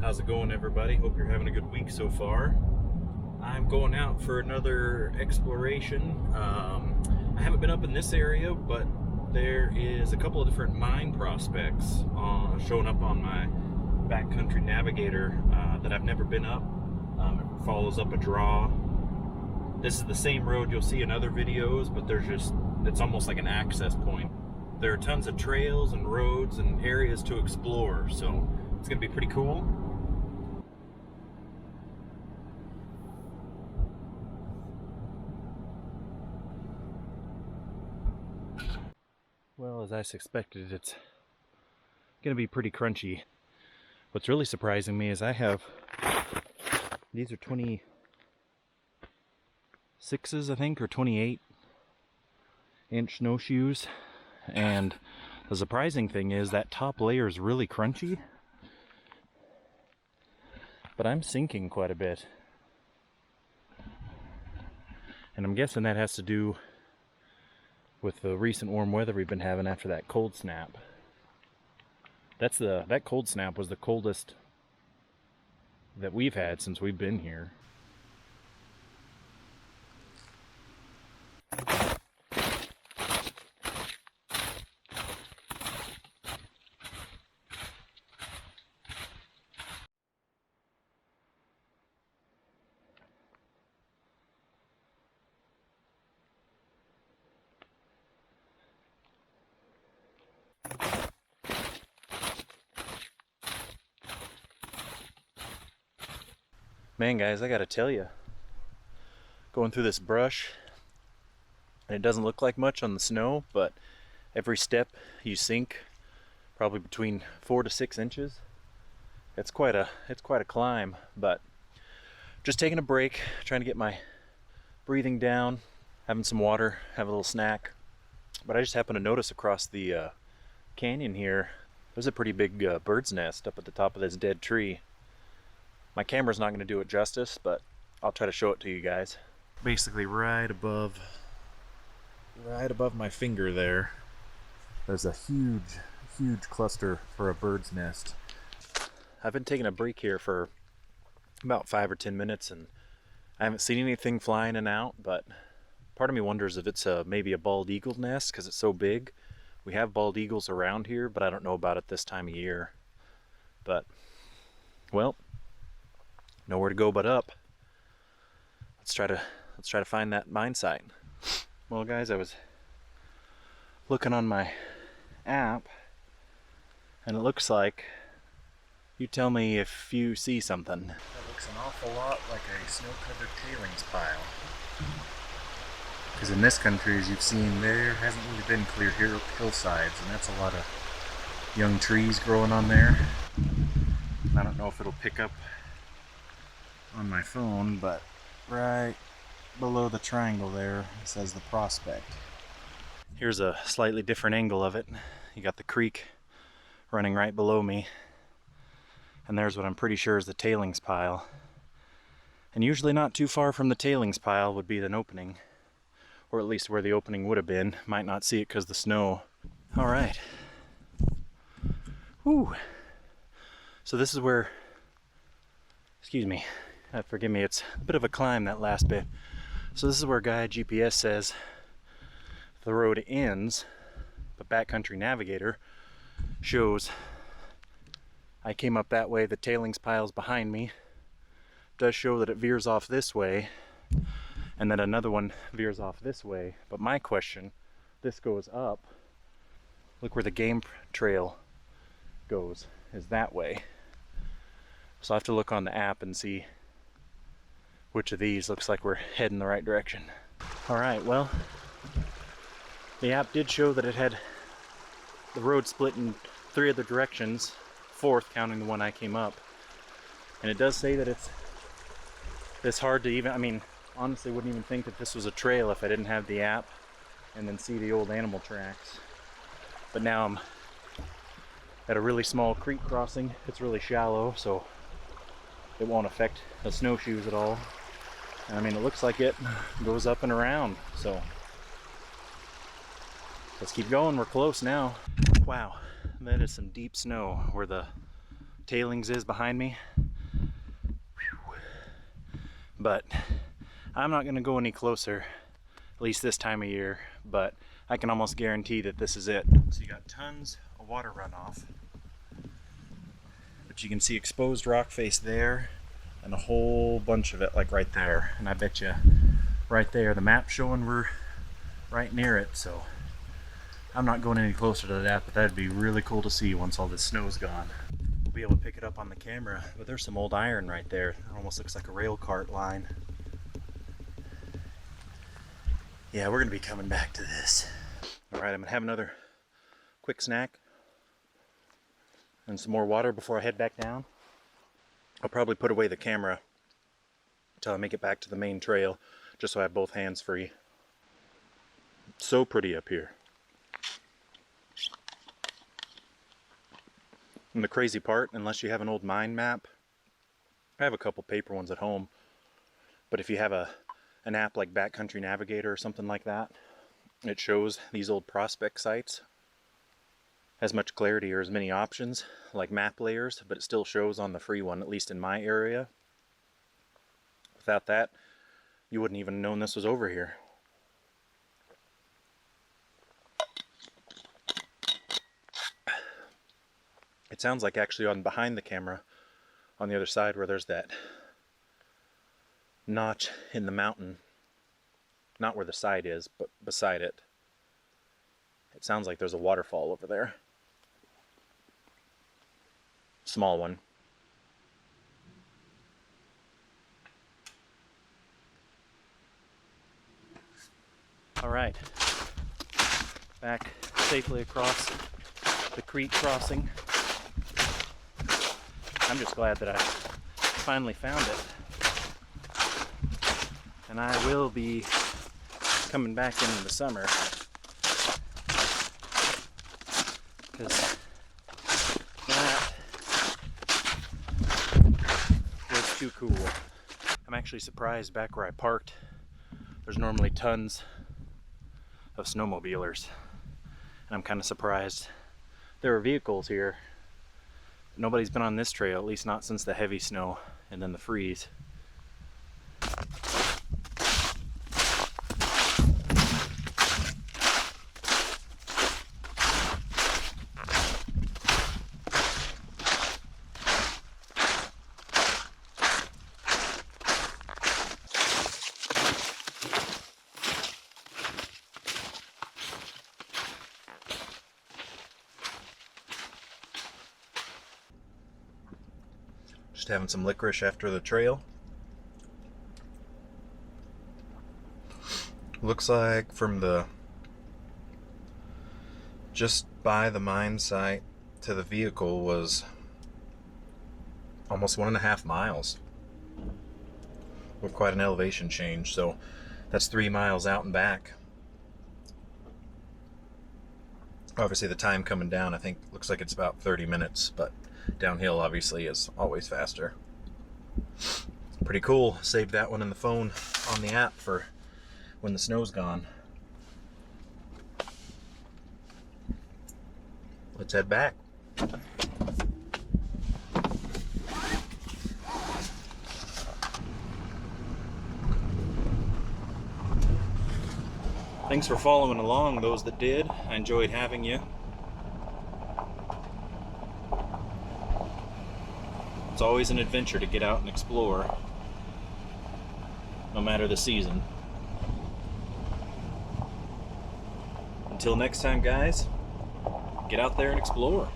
How's it going, everybody? Hope you're having a good week so far. I'm going out for another exploration. I haven't been up in this area, but there is a couple of different mine prospects showing up on my backcountry navigator that I've never been up. It follows up a draw. This is the same road you'll see in other videos, but it's almost like an access point. There are tons of trails and roads and areas to explore, so it's gonna be pretty cool. Well, as I suspected, it's gonna be pretty crunchy. What's really surprising me is these are 26s, I think, or 28-inch snowshoes. And the surprising thing is that top layer is really crunchy, but I'm sinking quite a bit. And I'm guessing that has to do with the recent warm weather we've been having after that cold snap. That cold snap was the coldest that we've had since we've been here. Man, guys, I gotta tell you, going through this brush, and it doesn't look like much on the snow, but every step you sink probably between 4 to 6 inches. It's quite a climb, but just taking a break, trying to get my breathing down, having some water, have a little snack. But I just happened to notice across the canyon here, there's a pretty big bird's nest up at the top of this dead tree. My camera's not going to do it justice, but I'll try to show it to you guys. Basically right above my finger there, there's a huge cluster for a bird's nest. I've been taking a break here for about 5 or 10 minutes and I haven't seen anything flying in and out, but part of me wonders if it's maybe a bald eagle nest because it's so big. We have bald eagles around here, but I don't know about it this time of year. But, well, nowhere to go but up. Let's try to find that mine site. Well, guys, I was looking on my app and it looks like, you tell me if you see something. That looks an awful lot like a snow-covered tailings pile. Because in this country, as you've seen, there hasn't really been clear hillsides, and that's a lot of young trees growing on there. I don't know if it'll pick up on my phone, but right below the triangle there it says the prospect. Here's a slightly different angle of it. You got the creek running right below me, and there's what I'm pretty sure is the tailings pile. And usually not too far from the tailings pile would be an opening, or at least where the opening would have been. Might not see it because of the snow. All right. Whew. So this is where, excuse me, forgive me, it's a bit of a climb, that last bit. So this is where Guide GPS says the road ends, but Backcountry Navigator shows I came up that way, the tailings pile's behind me. Does show that it veers off this way, and then another one veers off this way. But my question, this goes up. Look where the game trail goes, is that way. So I have to look on the app and see which of these looks like we're heading the right direction. All right, well, the app did show that it had the road split in 3 other directions, 4th counting the one I came up. And it does say that it's hard to even, I mean, honestly wouldn't even think that this was a trail if I didn't have the app and then see the old animal tracks. But now I'm at a really small creek crossing. It's really shallow, so it won't affect the snowshoes at all. And I mean, it looks like it goes up and around, so let's keep going. We're close now. Wow, that is some deep snow where the tailings is behind me. but I'm not going to go any closer, at least this time of year, but I can almost guarantee that this is it. So you got tons of water runoff, but you can see exposed rock face there and a whole bunch of it like right there. And I bet you right there, the map showing we're right near it, so I'm not going any closer to that, but that'd be really cool to see once all this snow's gone. We'll be able to pick it up on the camera, but there's some old iron right there. It almost looks like a rail cart line. Yeah, we're gonna be coming back to this. All right, I'm gonna have another quick snack and some more water before I head back down. I'll probably put away the camera until I make it back to the main trail, just so I have both hands free. It's so pretty up here. And the crazy part, unless you have an old mind map, I have a couple paper ones at home, but if you have an app like Backcountry Navigator or something like that, it shows these old prospect sites. As much clarity or as many options like map layers, but it still shows on the free one, at least in my area. Without that, you wouldn't even known this was over here. It sounds like actually on behind the camera, on the other side where there's that notch in the mountain, not where the side is, but beside it. It sounds like there's a waterfall over there. Small one. All right, back safely across the creek crossing. I'm just glad that I finally found it. And I will be coming back in the summer, because that was too cool. I'm actually surprised back where I parked, there's normally tons of snowmobilers. And I'm kind of surprised there are vehicles here. Nobody's been on this trail, at least not since the heavy snow and then the freeze. Just having some licorice after the trail. Looks like from the just by the mine site to the vehicle was almost 1.5 miles with quite an elevation change, so that's 3 miles out and back. Obviously the time coming down, I think, looks like it's about 30 minutes, but downhill obviously is always faster. Pretty cool. Saved that one in the phone on the app for when the snow's gone. Let's head back. Thanks for following along, those that did. I enjoyed having you. It's always an adventure to get out and explore, no matter the season. Until next time, guys, get out there and explore.